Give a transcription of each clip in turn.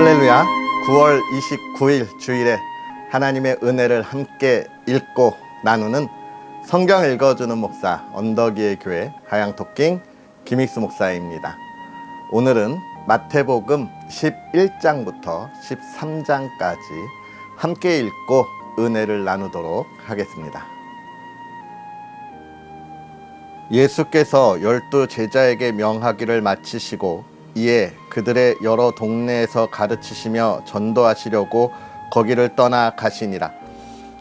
할렐루야. 9월 29일 주일에 하나님의 은혜를 함께 읽고 나누는 성경 읽어주는 목사 언덕위의 교회 하양토킹 김익수 목사입니다. 오늘은 마태복음 11장부터 13장까지 함께 읽고 은혜를 나누도록 하겠습니다. 예수께서 12 제자에게 명하기를 마치시고 이에 그들의 여러 동네에서 가르치시며 전도하시려고 거기를 떠나 가시니라.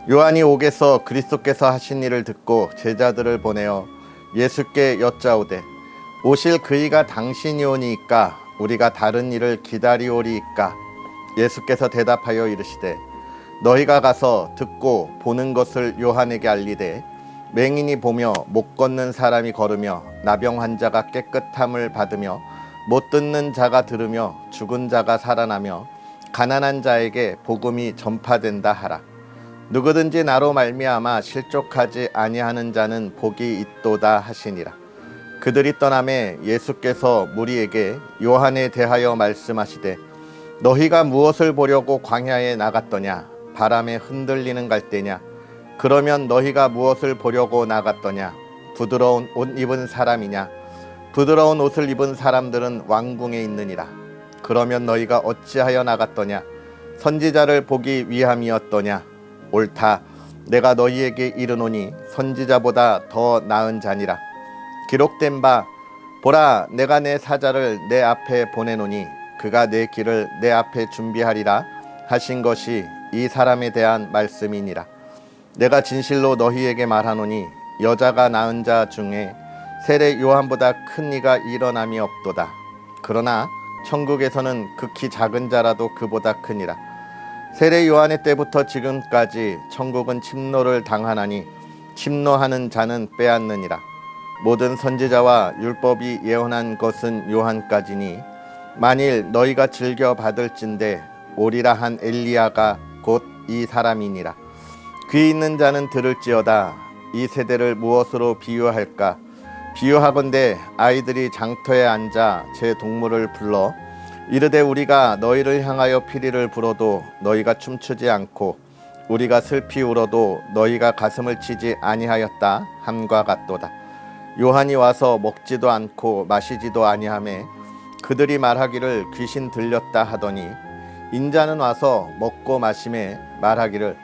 요한이 옥에서 그리스도께서 하신 일을 듣고 제자들을 보내어 예수께 여짜오되 오실 그이가 당신이오니이까 우리가 다른 일을 기다리오리이까. 예수께서 대답하여 이르시되 너희가 가서 듣고 보는 것을 요한에게 알리되 맹인이 보며 못 걷는 사람이 걸으며 나병 환자가 깨끗함을 받으며 못 듣는 자가 들으며 죽은 자가 살아나며 가난한 자에게 복음이 전파된다 하라. 누구든지 나로 말미암아 실족하지 아니하는 자는 복이 있도다 하시니라. 그들이 떠나매 예수께서 무리에게 요한에 대하여 말씀하시되 너희가 무엇을 보려고 광야에 나갔더냐? 바람에 흔들리는 갈대냐? 그러면 너희가 무엇을 보려고 나갔더냐? 부드러운 옷 입은 사람이냐? 부드러운 옷을 입은 사람들은 왕궁에 있느니라. 그러면 너희가 어찌하여 나갔더냐? 선지자를 보기 위함이었더냐? 옳다. 내가 너희에게 이르노니 선지자보다 더 나은 자니라. 기록된 바 보라 내가 내 사자를 내 앞에 보내노니 그가 내 길을 내 앞에 준비하리라 하신 것이 이 사람에 대한 말씀이니라. 내가 진실로 너희에게 말하노니 여자가 낳은 자 중에 세례 요한보다 큰 이가 일어남이 없도다. 그러나 천국에서는 극히 작은 자라도 그보다 크니라. 세례 요한의 때부터 지금까지 천국은 침노를 당하나니 침노하는 자는 빼앗느니라. 모든 선지자와 율법이 예언한 것은 요한까지니 만일 너희가 즐겨 받을진대 오리라 한 엘리야가 곧 이 사람이니라. 귀 있는 자는 들을지어다. 이 세대를 무엇으로 비유할까? 비유하건대 아이들이 장터에 앉아 제 동물을 불러 이르되 우리가 너희를 향하여 피리를 불어도 너희가 춤추지 않고 우리가 슬피 울어도 너희가 가슴을 치지 아니하였다 함과 같도다. 요한이 와서 먹지도 않고 마시지도 아니하매 그들이 말하기를 귀신 들렸다 하더니 인자는 와서 먹고 마심에 말하기를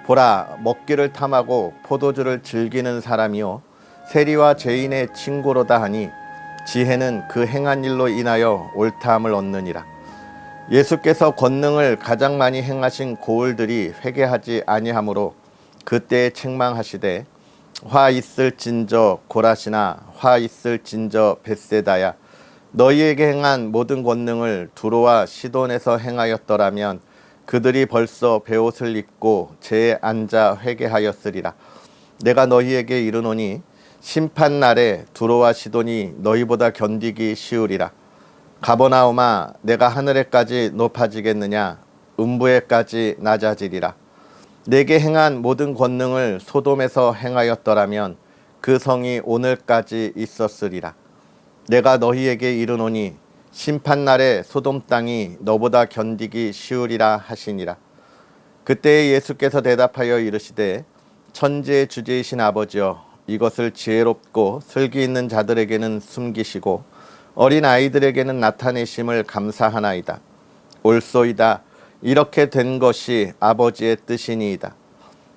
보라 먹기를 탐하고 포도주를 즐기는 사람이요 세리와 죄인의 친구로다 하니 지혜는 그 행한 일로 인하여 옳다함을 얻느니라. 예수께서 권능을 가장 많이 행하신 고을들이 회개하지 아니하므로 그때에 책망하시되 화 있을진저 고라시나 화 있을진저 벳세다야. 너희에게 행한 모든 권능을 두로와 시돈에서 행하였더라면 그들이 벌써 베옷을 입고 재에 앉아 회개하였으리라. 내가 너희에게 이르노니 심판날에 두로와 시돈이 너희보다 견디기 쉬우리라. 가버나움아 내가 하늘에까지 높아지겠느냐? 음부에까지 낮아지리라. 내게 행한 모든 권능을 소돔에서 행하였더라면 그 성이 오늘까지 있었으리라. 내가 너희에게 이르노니 심판날에 소돔 땅이 너보다 견디기 쉬우리라 하시니라. 그때 예수께서 대답하여 이르시되 천지의 주제이신 아버지여 이것을 지혜롭고 슬기 있는 자들에게는 숨기시고 어린 아이들에게는 나타내심을 감사하나이다. 옳소이다. 이렇게 된 것이 아버지의 뜻이니이다.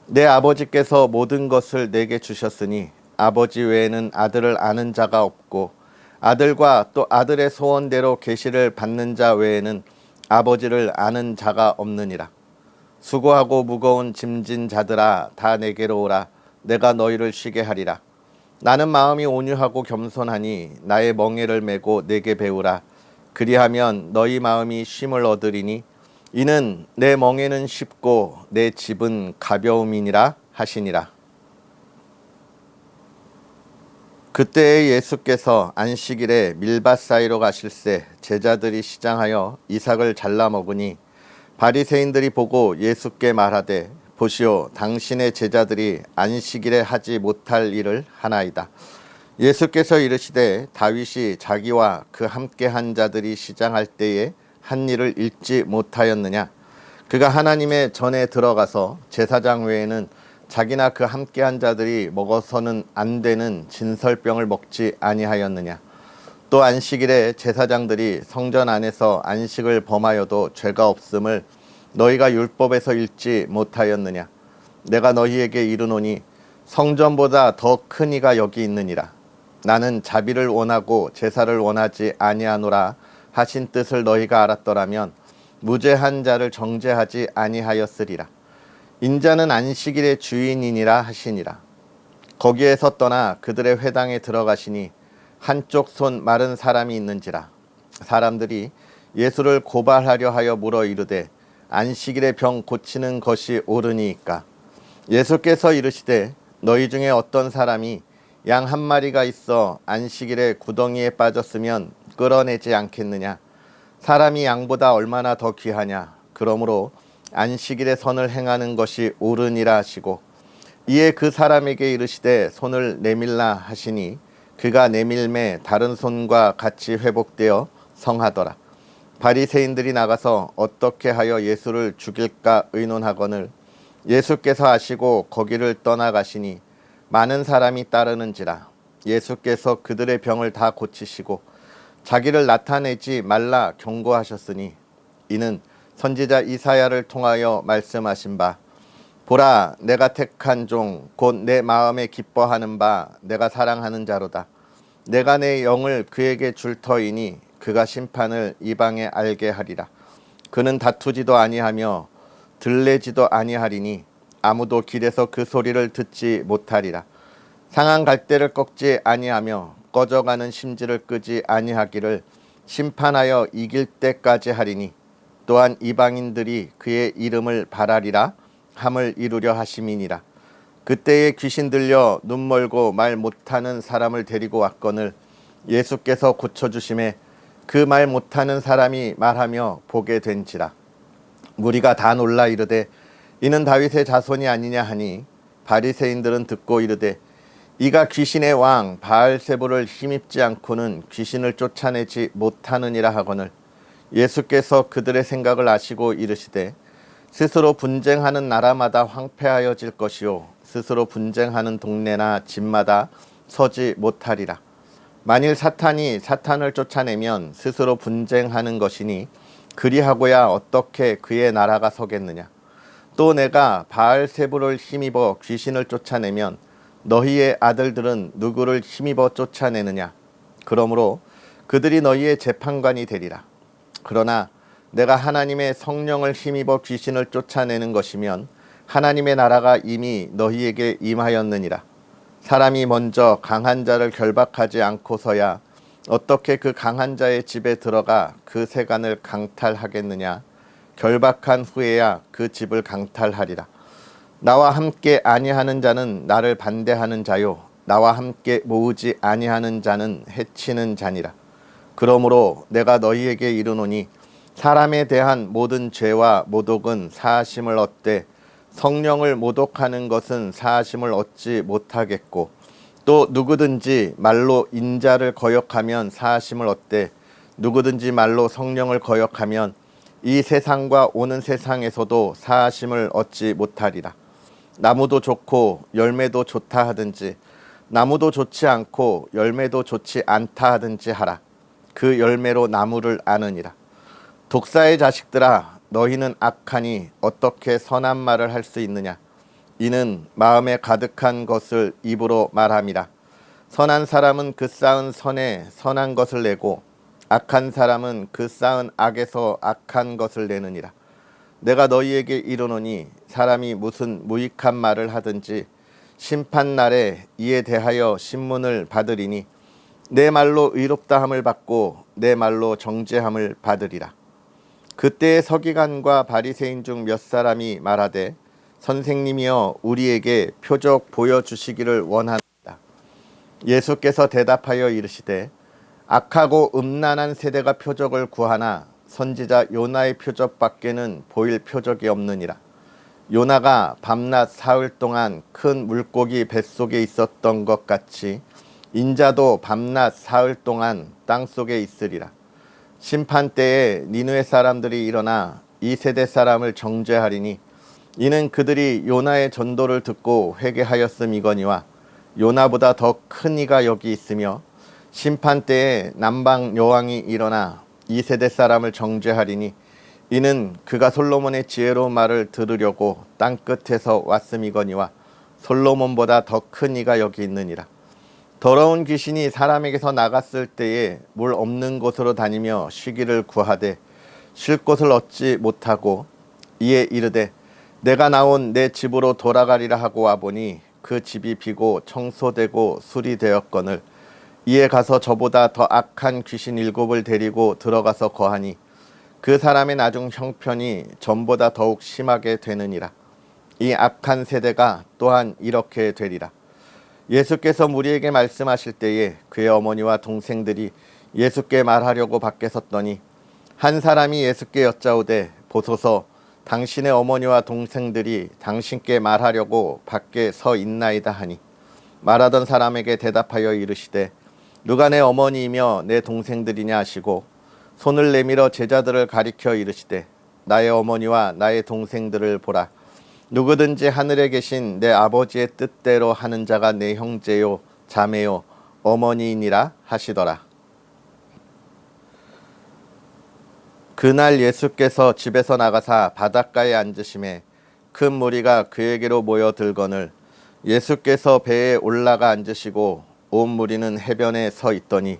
내 아버지께서 모든 것을 내게 주셨으니 아버지 외에는 아들을 아는 자가 없고 아들과 또 아들의 소원대로 계시를 받는 자 외에는 아버지를 아는 자가 없느니라. 수고하고 무거운 짐진 자들아 다 내게로 오라. 내가 너희를 쉬게 하리라. 나는 마음이 온유하고 겸손하니 나의 멍에를 메고 내게 배우라. 그리하면 너희 마음이 쉼을 얻으리니 이는 내 멍에는 쉽고 내 짐은 가벼움이니라 하시니라. 그때 예수께서 안식일에 밀밭 사이로 가실새 제자들이 시장하여 이삭을 잘라 먹으니 바리새인들이 보고 예수께 말하되 보시오 당신의 제자들이 안식일에 하지 못할 일을 하나이다. 예수께서 이르시되 다윗이 자기와 그 함께한 자들이 시장할 때에 한 일을 잊지 못하였느냐? 그가 하나님의 전에 들어가서 제사장 외에는 자기나 그 함께한 자들이 먹어서는 안 되는 진설병을 먹지 아니하였느냐? 또 안식일에 제사장들이 성전 안에서 안식을 범하여도 죄가 없음을 너희가 율법에서 읽지 못하였느냐? 내가 너희에게 이르노니 성전보다 더 큰 이가 여기 있느니라. 나는 자비를 원하고 제사를 원하지 아니하노라 하신 뜻을 너희가 알았더라면 무죄한 자를 정죄하지 아니하였으리라. 인자는 안식일의 주인이니라 하시니라. 거기에서 떠나 그들의 회당에 들어가시니 한쪽 손 마른 사람이 있는지라. 사람들이 예수를 고발하려 하여 물어 이르되 안식일에 병 고치는 것이 옳으니이까. 예수께서 이르시되 너희 중에 어떤 사람이 양 한 마리가 있어 안식일에 구덩이에 빠졌으면 끌어내지 않겠느냐. 사람이 양보다 얼마나 더 귀하냐. 그러므로 안식일에 선을 행하는 것이 옳으니라 하시고 이에 그 사람에게 이르시되 손을 내밀라 하시니 그가 내밀매 다른 손과 같이 회복되어 성하더라. 바리새인들이 나가서 어떻게 하여 예수를 죽일까 의논하거늘 예수께서 아시고 거기를 떠나가시니 많은 사람이 따르는지라. 예수께서 그들의 병을 다 고치시고 자기를 나타내지 말라 경고하셨으니 이는 선지자 이사야를 통하여 말씀하신 바 보라 내가 택한 종 곧 내 마음에 기뻐하는 바 내가 사랑하는 자로다. 내가 내 영을 그에게 줄 터이니 그가 심판을 이방에 알게 하리라. 그는 다투지도 아니하며 들레지도 아니하리니 아무도 길에서 그 소리를 듣지 못하리라. 상한 갈대를 꺾지 아니하며 꺼져가는 심지를 끄지 아니하기를 심판하여 이길 때까지 하리니 또한 이방인들이 그의 이름을 바라리라 함을 이루려 하심이니라. 그때에 귀신 들려 눈 멀고 말 못하는 사람을 데리고 왔거늘 예수께서 고쳐주심에 그 말 못하는 사람이 말하며 보게 된지라. 무리가 다 놀라 이르되 이는 다윗의 자손이 아니냐 하니 바리새인들은 듣고 이르되 이가 귀신의 왕 바알세불을 힘입지 않고는 귀신을 쫓아내지 못하느니라 하거늘 예수께서 그들의 생각을 아시고 이르시되 스스로 분쟁하는 나라마다 황폐하여질 것이요 스스로 분쟁하는 동네나 집마다 서지 못하리라. 만일 사탄이 사탄을 쫓아내면 스스로 분쟁하는 것이니 그리하고야 어떻게 그의 나라가 서겠느냐. 또 내가 바알세불을 힘입어 귀신을 쫓아내면 너희의 아들들은 누구를 힘입어 쫓아내느냐. 그러므로 그들이 너희의 재판관이 되리라. 그러나 내가 하나님의 성령을 힘입어 귀신을 쫓아내는 것이면 하나님의 나라가 이미 너희에게 임하였느니라. 사람이 먼저 강한 자를 결박하지 않고서야 어떻게 그 강한 자의 집에 들어가 그 세간을 강탈하겠느냐. 결박한 후에야 그 집을 강탈하리라. 나와 함께 아니하는 자는 나를 반대하는 자요 나와 함께 모으지 아니하는 자는 해치는 자니라. 그러므로 내가 너희에게 이르노니 사람에 대한 모든 죄와 모독은 사하심을 얻되 성령을 모독하는 것은 사하심을 얻지 못하겠고 또 누구든지 말로 인자를 거역하면 사하심을 얻되 누구든지 말로 성령을 거역하면 이 세상과 오는 세상에서도 사하심을 얻지 못하리라. 나무도 좋고 열매도 좋다 하든지 나무도 좋지 않고 열매도 좋지 않다 하든지 하라. 그 열매로 나무를 아느니라. 독사의 자식들아 너희는 악하니 어떻게 선한 말을 할 수 있느냐. 이는 마음에 가득한 것을 입으로 말함이라. 선한 사람은 그 쌓은 선에 선한 것을 내고 악한 사람은 그 쌓은 악에서 악한 것을 내느니라. 내가 너희에게 이르노니 사람이 무슨 무익한 말을 하든지 심판날에 이에 대하여 신문을 받으리니 내 말로 의롭다함을 받고 내 말로 정죄함을 받으리라. 그때의 서기관과 바리새인 중 몇 사람이 말하되 선생님이여 우리에게 표적 보여주시기를 원하노라. 예수께서 대답하여 이르시되 악하고 음란한 세대가 표적을 구하나 선지자 요나의 표적밖에는 보일 표적이 없느니라. 요나가 밤낮 사흘 동안 큰 물고기 뱃속에 있었던 것 같이 인자도 밤낮 사흘 동안 땅속에 있으리라. 심판 때에 니느웨 사람들이 일어나 이 세대 사람을 정죄하리니 이는 그들이 요나의 전도를 듣고 회개하였음이거니와 요나보다 더 큰 이가 여기 있으며 심판 때에 남방 여왕이 일어나 이 세대 사람을 정죄하리니 이는 그가 솔로몬의 지혜로운 말을 들으려고 땅 끝에서 왔음이거니와 솔로몬보다 더 큰 이가 여기 있느니라. 더러운 귀신이 사람에게서 나갔을 때에 물 없는 곳으로 다니며 쉬기를 구하되 쉴 곳을 얻지 못하고 이에 이르되 내가 나온 내 집으로 돌아가리라 하고 와보니 그 집이 비고 청소되고 수리되었거늘 이에 가서 저보다 더 악한 귀신 7을 데리고 들어가서 거하니 그 사람의 나중 형편이 전보다 더욱 심하게 되느니라. 이 악한 세대가 또한 이렇게 되리라. 예수께서 무리에게 말씀하실 때에 그의 어머니와 동생들이 예수께 말하려고 밖에 섰더니 한 사람이 예수께 여짜오되 보소서 당신의 어머니와 동생들이 당신께 말하려고 밖에 서 있나이다 하니 말하던 사람에게 대답하여 이르시되 누가 내 어머니이며 내 동생들이냐 하시고 손을 내밀어 제자들을 가리켜 이르시되 나의 어머니와 나의 동생들을 보라. 누구든지 하늘에 계신 내 아버지의 뜻대로 하는 자가 내 형제요 자매요 어머니이니라 하시더라. 그날 예수께서 집에서 나가사 바닷가에 앉으심에 큰 무리가 그에게로 모여들거늘 예수께서 배에 올라가 앉으시고 온 무리는 해변에 서 있더니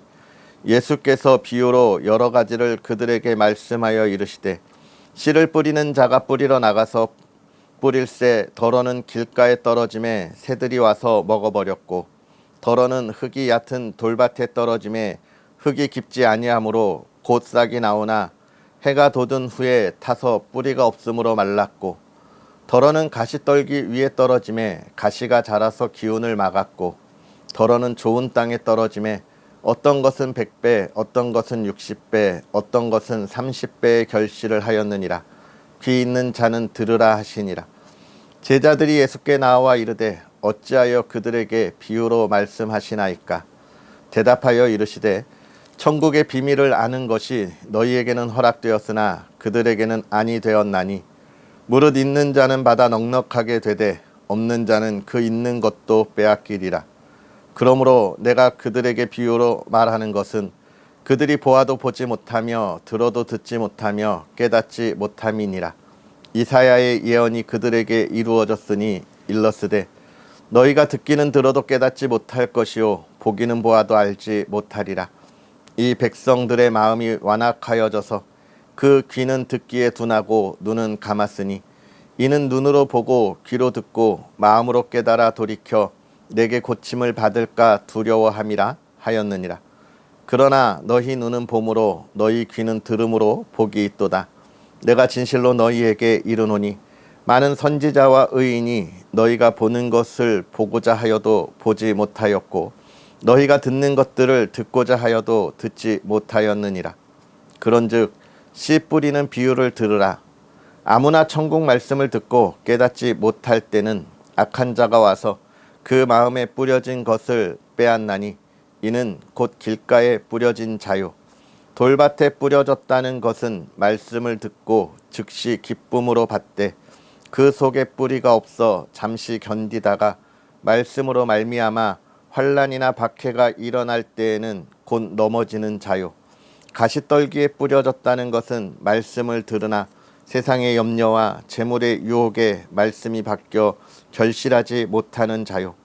예수께서 비유로 여러 가지를 그들에게 말씀하여 이르시되 씨를 뿌리는 자가 뿌리러 나가서 뿌릴새 덜어는 길가에 떨어짐에 새들이 와서 먹어버렸고 덜어는 흙이 얕은 돌밭에 떨어짐에 흙이 깊지 아니하므로 곧 싹이 나오나 해가 돋은 후에 타서 뿌리가 없으므로 말랐고 덜어는 가시떨기 위에 떨어짐에 가시가 자라서 기운을 막았고 덜어는 좋은 땅에 떨어짐에 어떤 것은 100배 어떤 것은 60배 어떤 것은 30배의 결실을 하였느니라. 귀 있는 자는 들으라 하시니라. 제자들이 예수께 나와 이르되 어찌하여 그들에게 비유로 말씀하시나이까. 대답하여 이르시되 천국의 비밀을 아는 것이 너희에게는 허락되었으나 그들에게는 아니 되었나니 무릇 있는 자는 받아 넉넉하게 되되 없는 자는 그 있는 것도 빼앗기리라. 그러므로 내가 그들에게 비유로 말하는 것은 그들이 보아도 보지 못하며 들어도 듣지 못하며 깨닫지 못함이니라. 이사야의 예언이 그들에게 이루어졌으니 일렀으되 너희가 듣기는 들어도 깨닫지 못할 것이요 보기는 보아도 알지 못하리라. 이 백성들의 마음이 완악하여져서 그 귀는 듣기에 둔하고 눈은 감았으니 이는 눈으로 보고 귀로 듣고 마음으로 깨달아 돌이켜 내게 고침을 받을까 두려워함이라 하였느니라. 그러나 너희 눈은 봄으로 너희 귀는 들음으로 복이 있도다. 내가 진실로 너희에게 이르노니 많은 선지자와 의인이 너희가 보는 것을 보고자 하여도 보지 못하였고 너희가 듣는 것들을 듣고자 하여도 듣지 못하였느니라. 그런즉 씨 뿌리는 비유를 들으라. 아무나 천국 말씀을 듣고 깨닫지 못할 때는 악한 자가 와서 그 마음에 뿌려진 것을 빼앗나니 이는 곧 길가에 뿌려진 자요 돌밭에 뿌려졌다는 것은 말씀을 듣고 즉시 기쁨으로 받되 그 속에 뿌리가 없어 잠시 견디다가 말씀으로 말미암아 환난이나 박해가 일어날 때에는 곧 넘어지는 자요 가시떨기에 뿌려졌다는 것은 말씀을 들으나 세상의 염려와 재물의 유혹에 말씀이 바뀌어 결실하지 못하는 자요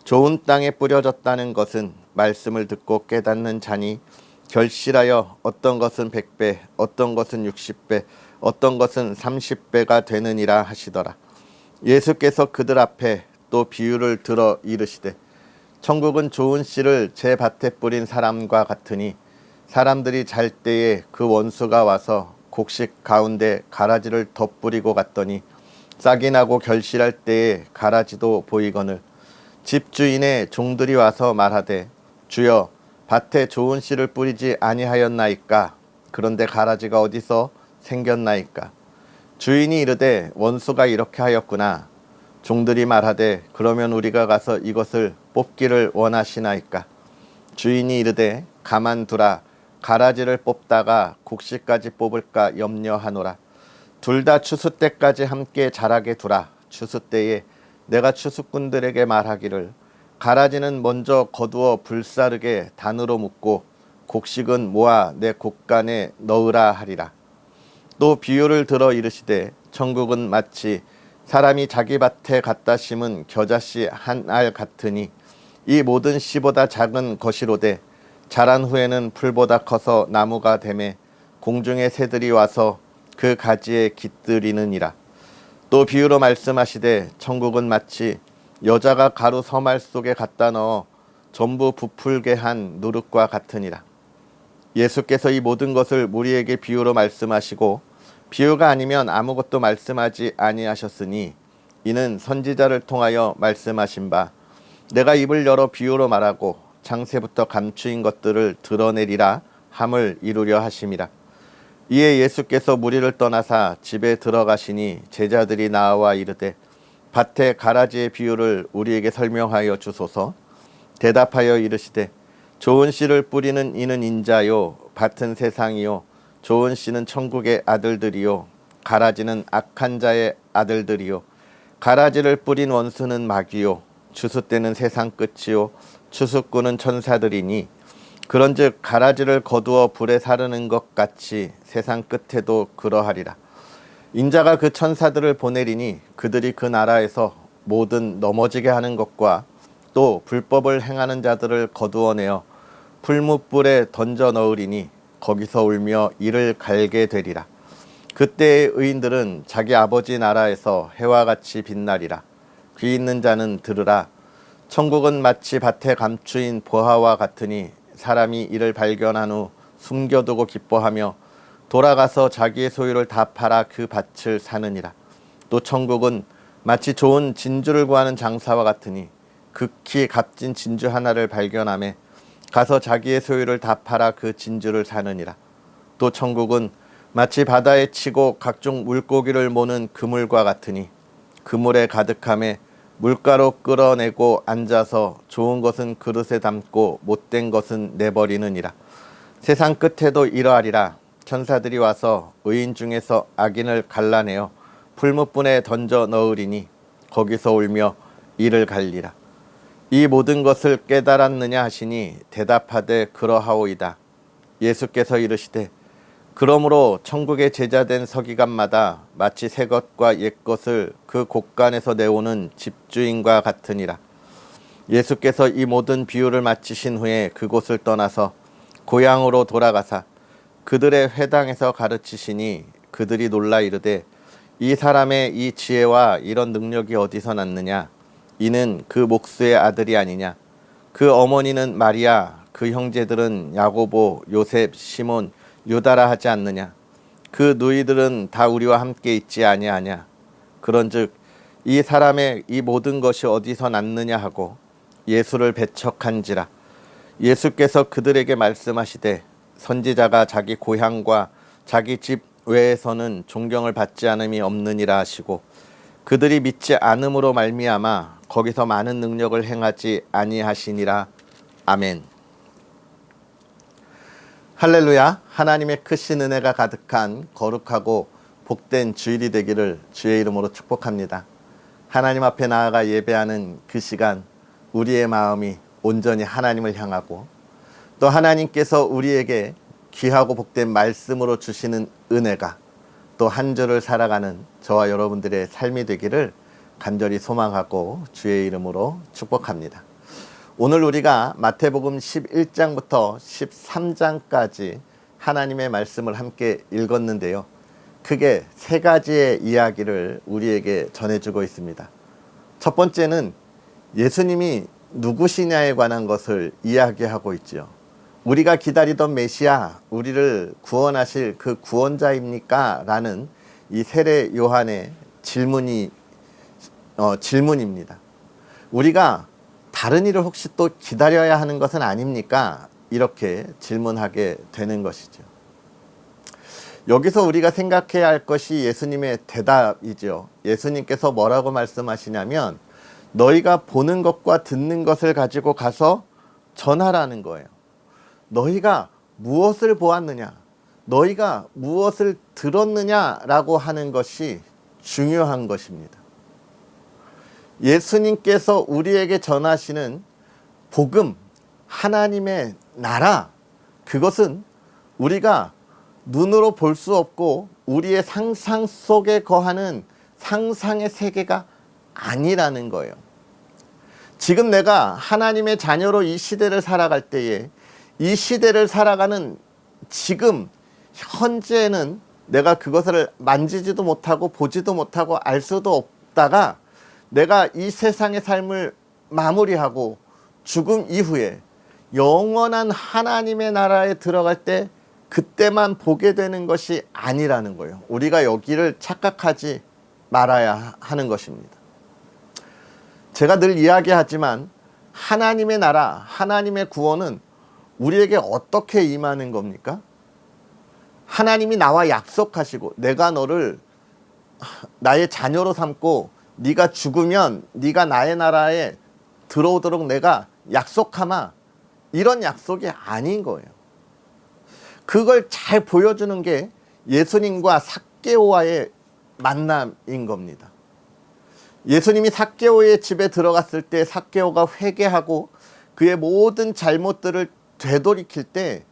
좋은 땅에 뿌려졌다는 것은 말씀을 듣고 깨닫는 자니 결실하여 어떤 것은 100배 어떤 것은 60배 어떤 것은 30배가 되느니라 하시더라. 예수께서 그들 앞에 또 비유를 들어 이르시되 천국은 좋은 씨를 제 밭에 뿌린 사람과 같으니 사람들이 잘 때에 그 원수가 와서 곡식 가운데 가라지를 덧뿌리고 갔더니 싹이 나고 결실할 때에 가라지도 보이거늘 집주인의 종들이 와서 말하되 주여 밭에 좋은 씨를 뿌리지 아니하였나이까. 그런데 가라지가 어디서 생겼나이까. 주인이 이르되 원수가 이렇게 하였구나. 종들이 말하되 그러면 우리가 가서 이것을 뽑기를 원하시나이까. 주인이 이르되 가만두라. 가라지를 뽑다가 곡식까지 뽑을까 염려하노라. 둘 다 추수 때까지 함께 자라게 두라. 추수 때에 내가 추수꾼들에게 말하기를 가라지는 먼저 거두어 불사르게 단으로 묶고 곡식은 모아 내 곡간에 넣으라 하리라. 또 비유를 들어 이르시되 천국은 마치 사람이 자기 밭에 갖다 심은 겨자씨 한 알 같으니 이 모든 씨보다 작은 것이로되 자란 후에는 풀보다 커서 나무가 되매 공중의 새들이 와서 그 가지에 깃들이느니라. 또 비유로 말씀하시되 천국은 마치 여자가 가루 서말 속에 갖다 넣어 전부 부풀게 한 누룩과 같으니라. 예수께서 이 모든 것을 우리에게 비유로 말씀하시고 비유가 아니면 아무것도 말씀하지 아니하셨으니 이는 선지자를 통하여 말씀하신 바 내가 입을 열어 비유로 말하고 창세부터 감추인 것들을 드러내리라 함을 이루려 하심이라. 이에 예수께서 무리를 떠나사 집에 들어가시니 제자들이 나와 이르되 밭의 가라지의 비유를 우리에게 설명하여 주소서. 대답하여 이르시되 좋은 씨를 뿌리는 이는 인자요 밭은 세상이요 좋은 씨는 천국의 아들들이요 가라지는 악한 자의 아들들이요 가라지를 뿌린 원수는 마귀요 추수 때는 세상 끝이요 추수꾼은 천사들이니 그런즉 가라지를 거두어 불에 사르는 것 같이 세상 끝에도 그러하리라. 인자가 그 천사들을 보내리니 그들이 그 나라에서 모든 넘어지게 하는 것과 또 불법을 행하는 자들을 거두어내어 풀무불에 던져 넣으리니 거기서 울며 이를 갈게 되리라. 그때의 의인들은 자기 아버지 나라에서 해와 같이 빛나리라. 귀 있는 자는 들으라. 천국은 마치 밭에 감추인 보화와 같으니 사람이 이를 발견한 후 숨겨두고 기뻐하며 돌아가서 자기의 소유를 다 팔아 그 밭을 사느니라. 또 천국은 마치 좋은 진주를 구하는 장사와 같으니 극히 값진 진주 하나를 발견하며 가서 자기의 소유를 다 팔아 그 진주를 사느니라. 또 천국은 마치 바다에 치고 각종 물고기를 모는 그물과 같으니 그물에 가득함에 물가로 끌어내고 앉아서 좋은 것은 그릇에 담고 못된 것은 내버리느니라. 세상 끝에도 이러하리라. 천사들이 와서 의인 중에서 악인을 갈라내어 풀무불에 던져 넣으리니 거기서 울며 이를 갈리라. 이 모든 것을 깨달았느냐 하시니 대답하되 그러하오이다. 예수께서 이르시되 그러므로 천국의 제자된 서기관마다 마치 새 것과 옛 것을 그 곡간에서 내오는 집주인과 같으니라. 예수께서 이 모든 비유를 마치신 후에 그곳을 떠나서 고향으로 돌아가사 그들의 회당에서 가르치시니 그들이 놀라 이르되 이 사람의 이 지혜와 이런 능력이 어디서 났느냐? 이는 그 목수의 아들이 아니냐? 그 어머니는 마리아, 그 형제들은 야고보, 요셉, 시몬, 유다라 하지 않느냐? 그 누이들은 다 우리와 함께 있지 아니하냐? 그런즉 이 사람의 이 모든 것이 어디서 났느냐 하고 예수를 배척한지라. 예수께서 그들에게 말씀하시되 선지자가 자기 고향과 자기 집 외에서는 존경을 받지 않음이 없느니라 하시고 그들이 믿지 않음으로 말미암아 거기서 많은 능력을 행하지 아니하시니라. 아멘. 할렐루야. 하나님의 크신 은혜가 가득한 거룩하고 복된 주일이 되기를 주의 이름으로 축복합니다. 하나님 앞에 나아가 예배하는 그 시간 우리의 마음이 온전히 하나님을 향하고 또 하나님께서 우리에게 귀하고 복된 말씀으로 주시는 은혜가 또 한 주를 살아가는 저와 여러분들의 삶이 되기를 간절히 소망하고 주의 이름으로 축복합니다. 오늘 우리가 마태복음 11장부터 13장까지 하나님의 말씀을 함께 읽었는데요. 크게 세 가지의 이야기를 우리에게 전해주고 있습니다. 첫 번째는 예수님이 누구시냐에 관한 것을 이야기하고 있죠. 우리가 기다리던 메시아, 우리를 구원하실 그 구원자입니까? 라는 이 세례 요한의 질문입니다. 우리가 다른 일을 혹시 또 기다려야 하는 것은 아닙니까? 이렇게 질문하게 되는 것이죠. 여기서 우리가 생각해야 할 것이 예수님의 대답이죠. 예수님께서 뭐라고 말씀하시냐면 너희가 보는 것과 듣는 것을 가지고 가서 전하라는 거예요. 너희가 무엇을 보았느냐, 너희가 무엇을 들었느냐라고 하는 것이 중요한 것입니다. 예수님께서 우리에게 전하시는 복음, 하나님의 나라, 그것은 우리가 눈으로 볼 수 없고 우리의 상상 속에 거하는 상상의 세계가 아니라는 거예요. 지금 내가 하나님의 자녀로 이 시대를 살아갈 때에 이 시대를 살아가는 지금 현재는 내가 그것을 만지지도 못하고 보지도 못하고 알 수도 없다가 내가 이 세상의 삶을 마무리하고 죽음 이후에 영원한 하나님의 나라에 들어갈 때 그때만 보게 되는 것이 아니라는 거예요. 우리가 여기를 착각하지 말아야 하는 것입니다. 제가 늘 이야기하지만 하나님의 나라, 하나님의 구원은 우리에게 어떻게 임하는 겁니까? 하나님이 나와 약속하시고 내가 너를 나의 자녀로 삼고 네가 죽으면 네가 나의 나라에 들어오도록 내가 약속하마, 이런 약속이 아닌 거예요. 그걸 잘 보여주는 게 예수님과 삭개오와의 만남인 겁니다. 예수님이 삭개오의 집에 들어갔을 때 삭개오가 회개하고 그의 모든 잘못들을 되돌이킬 때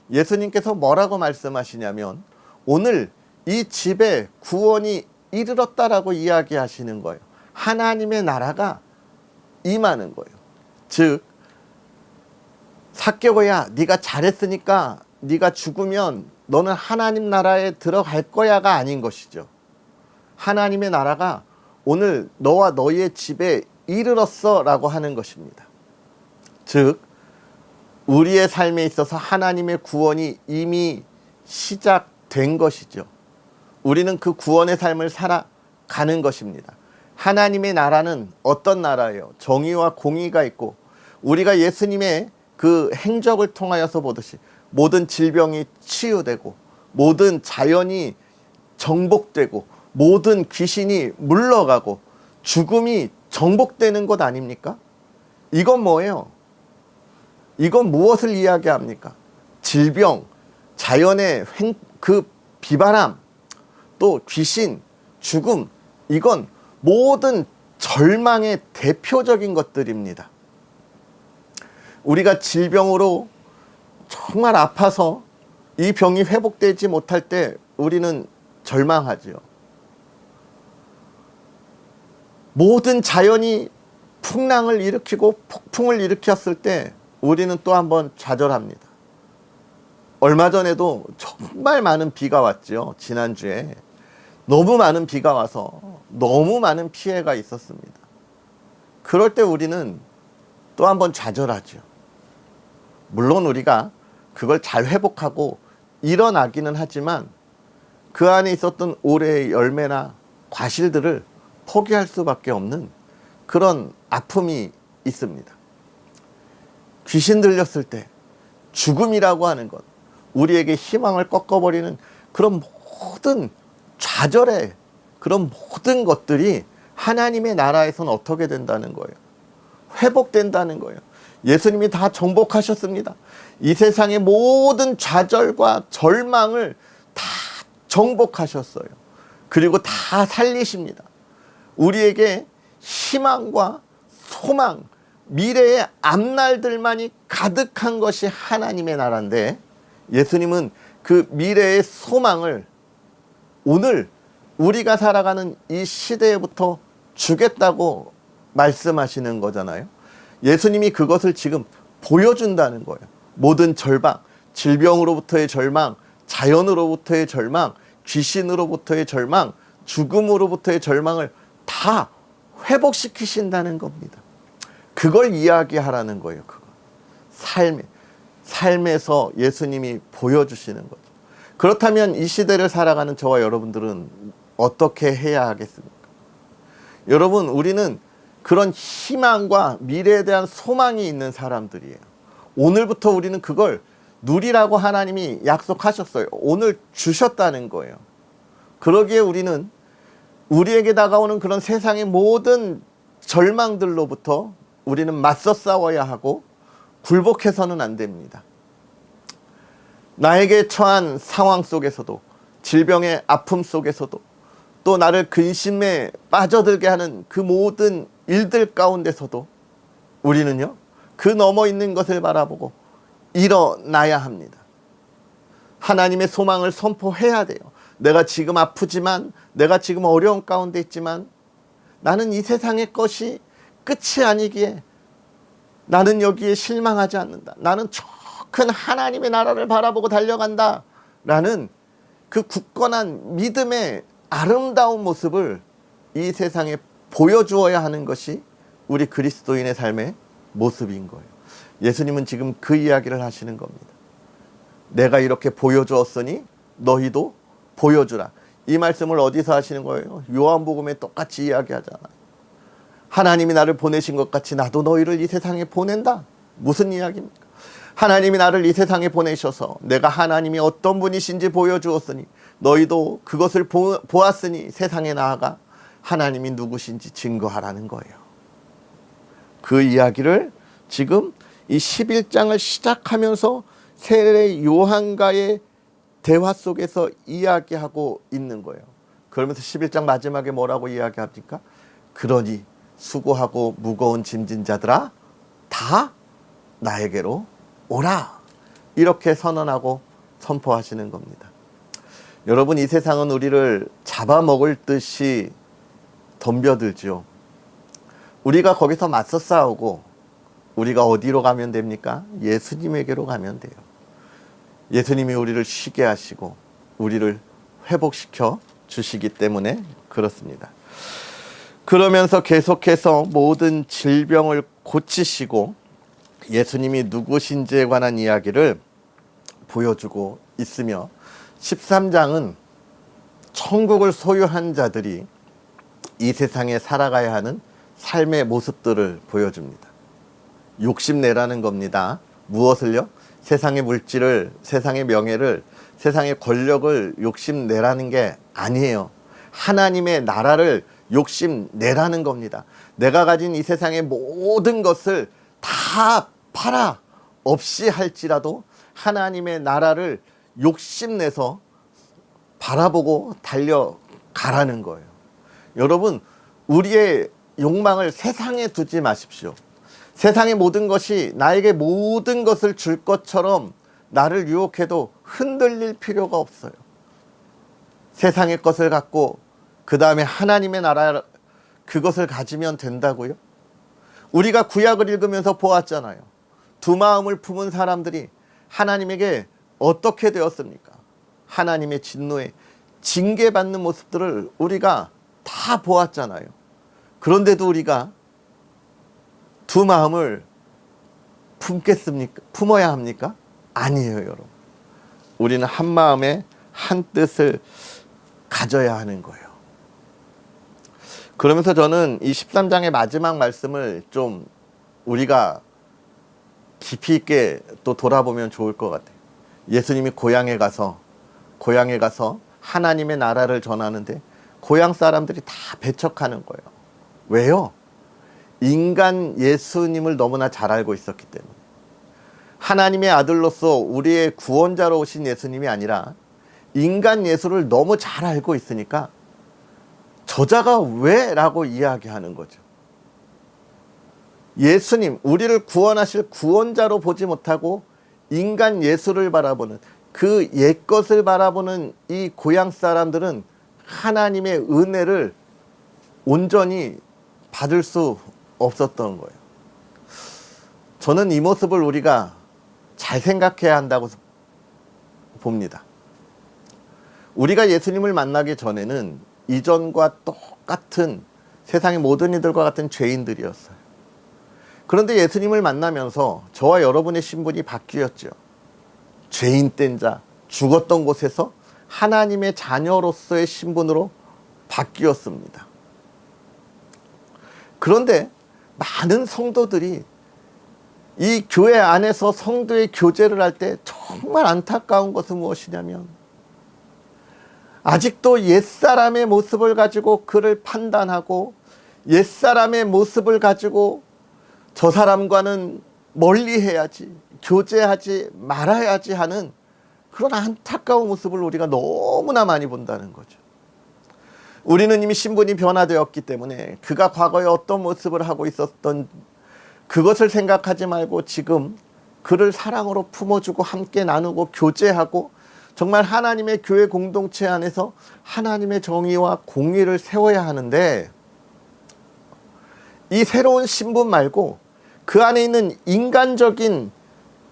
예수님께서 뭐라고 말씀하시냐면 오늘 이 집에 구원이 이르렀다라고 이야기하시는 거예요. 하나님의 나라가 임하는 거예요. 즉 삭개오야, 네가 잘했으니까 네가 죽으면 너는 하나님 나라에 들어갈 거야가 아닌 것이죠. 하나님의 나라가 오늘 너와 너의 집에 이르렀어 라고 하는 것입니다. 즉 우리의 삶에 있어서 하나님의 구원이 이미 시작된 것이죠. 우리는 그 구원의 삶을 살아가는 것입니다. 하나님의 나라는 어떤 나라예요? 정의와 공의가 있고 우리가 예수님의 그 행적을 통하여서 보듯이 모든 질병이 치유되고 모든 자연이 정복되고 모든 귀신이 물러가고 죽음이 정복되는 것 아닙니까? 이건 뭐예요? 이건 무엇을 이야기합니까? 질병, 자연의 그 비바람, 또 귀신, 죽음, 이건 모든 절망의 대표적인 것들입니다. 우리가 질병으로 정말 아파서 이 병이 회복되지 못할 때 우리는 절망하지요. 모든 자연이 풍랑을 일으키고 폭풍을 일으켰을 때 우리는 또 한번 좌절합니다. 얼마 전에도 정말 많은 비가 왔죠. 지난주에 너무 많은 비가 와서 너무 많은 피해가 있었습니다. 그럴 때 우리는 또 한번 좌절하죠. 물론 우리가 그걸 잘 회복하고 일어나기는 하지만 그 안에 있었던 올해의 열매나 과실들을 포기할 수밖에 없는 그런 아픔이 있습니다. 귀신 들렸을 때 죽음이라고 하는 것, 우리에게 희망을 꺾어버리는 그런 모든 좌절의 그런 모든 것들이 하나님의 나라에서는 어떻게 된다는 거예요? 회복된다는 거예요. 예수님이 다 정복하셨습니다. 이 세상의 모든 좌절과 절망을 다 정복하셨어요. 그리고 다 살리십니다. 우리에게 희망과 소망, 미래의 앞날들만이 가득한 것이 하나님의 나라인데 예수님은 그 미래의 소망을 오늘 우리가 살아가는 이 시대에부터 주겠다고 말씀하시는 거잖아요. 예수님이 그것을 지금 보여준다는 거예요. 모든 절망, 질병으로부터의 절망, 자연으로부터의 절망, 귀신으로부터의 절망, 죽음으로부터의 절망을 다 회복시키신다는 겁니다. 그걸 이야기하라는 거예요. 그거. 삶에서 예수님이 보여주시는 거죠. 그렇다면 이 시대를 살아가는 저와 여러분들은 어떻게 해야 하겠습니까? 여러분, 우리는 그런 희망과 미래에 대한 소망이 있는 사람들이에요. 오늘부터 우리는 그걸 누리라고 하나님이 약속하셨어요. 오늘 주셨다는 거예요. 그러기에 우리는 우리에게 다가오는 그런 세상의 모든 절망들로부터 우리는 맞서 싸워야 하고 굴복해서는 안 됩니다. 나에게 처한 상황 속에서도, 질병의 아픔 속에서도, 또 나를 근심에 빠져들게 하는 그 모든 일들 가운데서도 우리는요, 그 넘어 있는 것을 바라보고 일어나야 합니다. 하나님의 소망을 선포해야 돼요. 내가 지금 아프지만, 내가 지금 어려운 가운데 있지만, 나는 이 세상의 것이 끝이 아니기에 나는 여기에 실망하지 않는다. 나는 저 큰 하나님의 나라를 바라보고 달려간다. 라는 그 굳건한 믿음의 아름다운 모습을 이 세상에 보여주어야 하는 것이 우리 그리스도인의 삶의 모습인 거예요. 예수님은 지금 그 이야기를 하시는 겁니다. 내가 이렇게 보여주었으니 너희도 보여주라. 이 말씀을 어디서 하시는 거예요? 요한복음에 똑같이 이야기하잖아요. 하나님이 나를 보내신 것 같이 나도 너희를 이 세상에 보낸다. 무슨 이야기입니까? 하나님이 나를 이 세상에 보내셔서 내가 하나님이 어떤 분이신지 보여주었으니 너희도 그것을 보았으니 세상에 나아가 하나님이 누구신지 증거하라는 거예요. 그 이야기를 지금 이 11장을 시작하면서 세례 요한과의 대화 속에서 이야기하고 있는 거예요. 그러면서 11장 마지막에 뭐라고 이야기합니까? 그러니 수고하고 무거운 짐진 자들아 다 나에게로 오라. 이렇게 선언하고 선포하시는 겁니다. 여러분, 이 세상은 우리를 잡아먹을 듯이 덤벼들죠. 우리가 거기서 맞서 싸우고 우리가 어디로 가면 됩니까? 예수님에게로 가면 돼요. 예수님이 우리를 쉬게 하시고 우리를 회복시켜 주시기 때문에 그렇습니다. 그러면서 계속해서 모든 질병을 고치시고 예수님이 누구신지에 관한 이야기를 보여주고 있으며 13장은 천국을 소유한 자들이 이 세상에 살아가야 하는 삶의 모습들을 보여줍니다. 욕심내라는 겁니다. 무엇을요? 세상의 물질을, 세상의 명예를, 세상의 권력을 욕심내라는 게 아니에요. 하나님의 나라를 욕심내라는 겁니다. 내가 가진 이 세상의 모든 것을 다 팔아 없이 할지라도 하나님의 나라를 욕심내서 바라보고 달려가라는 거예요. 여러분, 우리의 욕망을 세상에 두지 마십시오. 세상의 모든 것이 나에게 모든 것을 줄 것처럼 나를 유혹해도 흔들릴 필요가 없어요. 세상의 것을 갖고 그 다음에 하나님의 나라 그것을 가지면 된다고요? 우리가 구약을 읽으면서 보았잖아요. 두 마음을 품은 사람들이 하나님에게 어떻게 되었습니까? 하나님의 진노에 징계받는 모습들을 우리가 다 보았잖아요. 그런데도 우리가 두 마음을 품겠습니까? 품어야 합니까? 아니에요, 여러분. 우리는 한 마음에 한 뜻을 가져야 하는 거예요. 그러면서 저는 이 13장의 마지막 말씀을 좀 우리가 깊이 있게 또 돌아보면 좋을 것 같아요. 예수님이 고향에 가서 하나님의 나라를 전하는데 고향 사람들이 다 배척하는 거예요. 왜요? 인간 예수님을 너무나 잘 알고 있었기 때문에. 하나님의 아들로서 우리의 구원자로 오신 예수님이 아니라 인간 예수를 너무 잘 알고 있으니까 저자가 왜? 라고 이야기하는 거죠. 예수님, 우리를 구원하실 구원자로 보지 못하고 인간 예수를 바라보는 그 옛것을 바라보는 이 고향 사람들은 하나님의 은혜를 온전히 받을 수 없었던 거예요. 저는 이 모습을 우리가 잘 생각해야 한다고 봅니다. 우리가 예수님을 만나기 전에는 이전과 똑같은 세상의 모든 이들과 같은 죄인들이었어요. 그런데 예수님을 만나면서 저와 여러분의 신분이 바뀌었죠. 죄인된 자, 죽었던 곳에서 하나님의 자녀로서의 신분으로 바뀌었습니다. 그런데 많은 성도들이 이 교회 안에서 성도의 교제를 할 때 정말 안타까운 것은 무엇이냐면 아직도 옛사람의 모습을 가지고 그를 판단하고 옛사람의 모습을 가지고 저 사람과는 멀리 해야지, 교제하지 말아야지 하는 그런 안타까운 모습을 우리가 너무나 많이 본다는 거죠. 우리는 이미 신분이 변화되었기 때문에 그가 과거에 어떤 모습을 하고 있었던 그것을 생각하지 말고 지금 그를 사랑으로 품어주고 함께 나누고 교제하고 정말 하나님의 교회 공동체 안에서 하나님의 정의와 공의를 세워야 하는데, 이 새로운 신분 말고 그 안에 있는 인간적인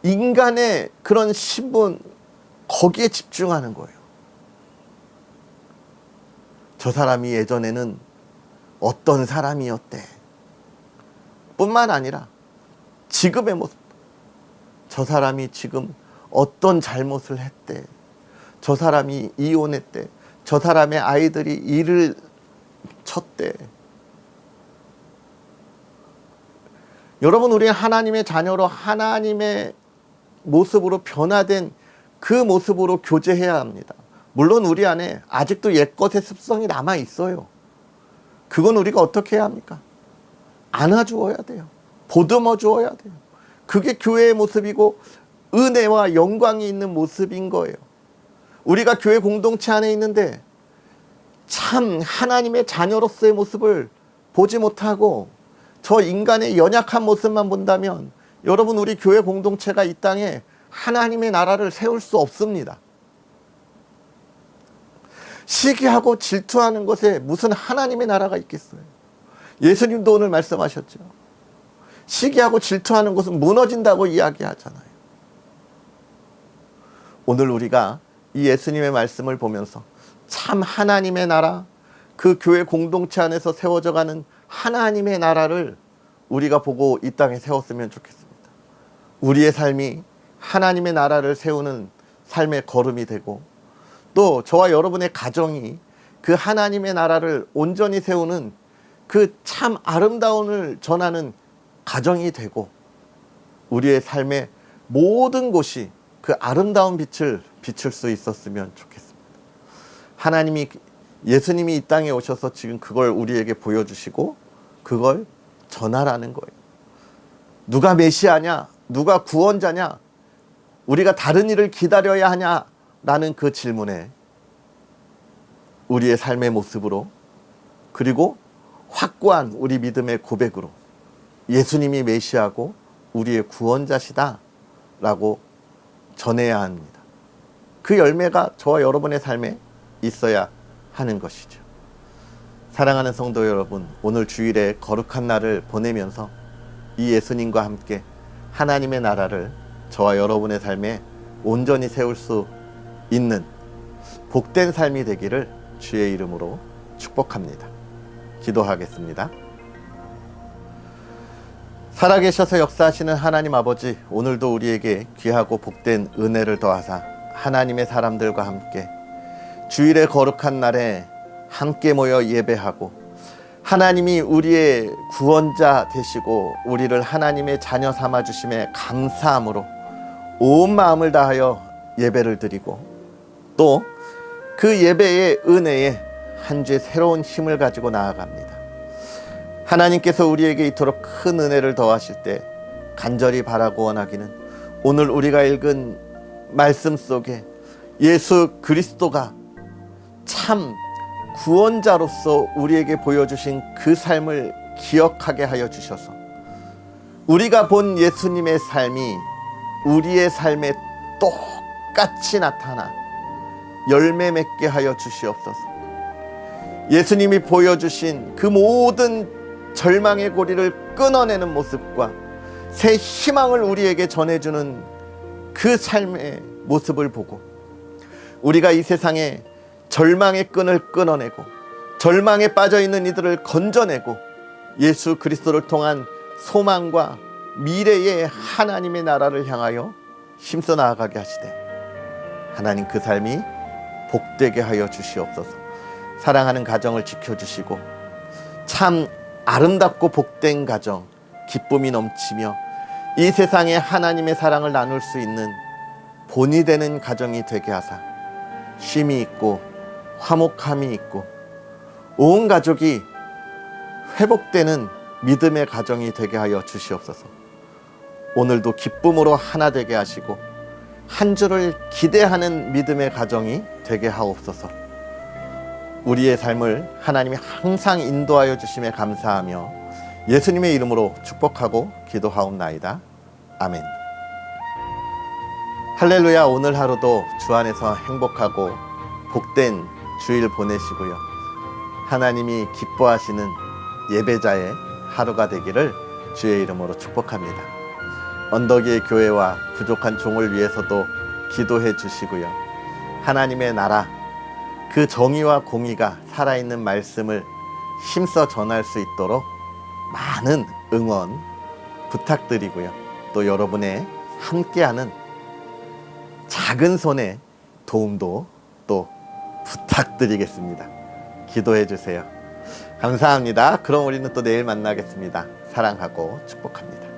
인간의 그런 신분, 거기에 집중하는 거예요. 저 사람이 예전에는 어떤 사람이었대 뿐만 아니라 지금의 모습, 저 사람이 지금 어떤 잘못을 했대, 저 사람이 이혼했대, 저 사람의 아이들이 일을 쳤대. 여러분, 우리는 하나님의 자녀로 하나님의 모습으로 변화된 그 모습으로 교제해야 합니다. 물론 우리 안에 아직도 옛것의 습성이 남아 있어요. 그건 우리가 어떻게 해야 합니까? 안아주어야 돼요. 보듬어 주어야 돼요. 그게 교회의 모습이고 은혜와 영광이 있는 모습인 거예요. 우리가 교회 공동체 안에 있는데 참 하나님의 자녀로서의 모습을 보지 못하고 저 인간의 연약한 모습만 본다면 여러분, 우리 교회 공동체가 이 땅에 하나님의 나라를 세울 수 없습니다. 시기하고 질투하는 것에 무슨 하나님의 나라가 있겠어요? 예수님도 오늘 말씀하셨죠. 시기하고 질투하는 것은 무너진다고 이야기하잖아요. 오늘 우리가 이 예수님의 말씀을 보면서 참 하나님의 나라, 그 교회 공동체 안에서 세워져가는 하나님의 나라를 우리가 보고 이 땅에 세웠으면 좋겠습니다. 우리의 삶이 하나님의 나라를 세우는 삶의 걸음이 되고, 또 저와 여러분의 가정이 그 하나님의 나라를 온전히 세우는 그 참 아름다움을 전하는 가정이 되고, 우리의 삶의 모든 곳이 그 아름다운 빛을 비출 수 있었으면 좋겠습니다. 하나님이, 예수님이 이 땅에 오셔서 지금 그걸 우리에게 보여주시고 그걸 전하라는 거예요. 누가 메시아냐? 누가 구원자냐? 우리가 다른 일을 기다려야 하냐? 라는 그 질문에 우리의 삶의 모습으로, 그리고 확고한 우리 믿음의 고백으로 예수님이 메시아고 우리의 구원자시다 라고 전해야 합니다. 그 열매가 저와 여러분의 삶에 있어야 하는 것이죠. 사랑하는 성도 여러분, 오늘 주일에 거룩한 날을 보내면서 이 예수님과 함께 하나님의 나라를 저와 여러분의 삶에 온전히 세울 수 있는 복된 삶이 되기를 주의 이름으로 축복합니다. 기도하겠습니다. 살아계셔서 역사하시는 하나님 아버지, 오늘도 우리에게 귀하고 복된 은혜를 더하사 하나님의 사람들과 함께 주일의 거룩한 날에 함께 모여 예배하고, 하나님이 우리의 구원자 되시고 우리를 하나님의 자녀 삼아 주심에 감사함으로 온 마음을 다하여 예배를 드리고, 또 그 예배의 은혜에 한 주의 새로운 힘을 가지고 나아갑니다. 하나님께서 우리에게 이토록 큰 은혜를 더하실 때 간절히 바라고 원하기는, 오늘 우리가 읽은 말씀 속에 예수 그리스도가 참 구원자로서 우리에게 보여주신 그 삶을 기억하게 하여 주셔서 우리가 본 예수님의 삶이 우리의 삶에 똑같이 나타나 열매 맺게 하여 주시옵소서. 예수님이 보여주신 그 모든 절망의 고리를 끊어내는 모습과 새 희망을 우리에게 전해주는 그 삶의 모습을 보고, 우리가 이 세상에 절망의 끈을 끊어내고 절망에 빠져있는 이들을 건져내고 예수 그리스도를 통한 소망과 미래의 하나님의 나라를 향하여 힘써 나아가게 하시되, 하나님 그 삶이 복되게 하여 주시옵소서. 사랑하는 가정을 지켜주시고 참 아름답고 복된 가정, 기쁨이 넘치며 이 세상에 하나님의 사랑을 나눌 수 있는 본이 되는 가정이 되게 하사 쉼이 있고 화목함이 있고 온 가족이 회복되는 믿음의 가정이 되게 하여 주시옵소서. 오늘도 기쁨으로 하나 되게 하시고 한 주를 기대하는 믿음의 가정이 되게 하옵소서. 우리의 삶을 하나님이 항상 인도하여 주심에 감사하며 예수님의 이름으로 축복하고 기도하옵나이다. 아멘. 할렐루야. 오늘 하루도 주 안에서 행복하고 복된 주일 보내시고요. 하나님이 기뻐하시는 예배자의 하루가 되기를 주의 이름으로 축복합니다. 언덕 위의 교회와 부족한 종을 위해서도 기도해 주시고요. 하나님의 나라, 그 정의와 공의가 살아있는 말씀을 힘써 전할 수 있도록 많은 응원 부탁드리고요. 또 여러분의 함께하는 작은 손의 도움도 또 부탁드리겠습니다. 기도해 주세요. 감사합니다. 그럼 우리는 또 내일 만나겠습니다. 사랑하고 축복합니다.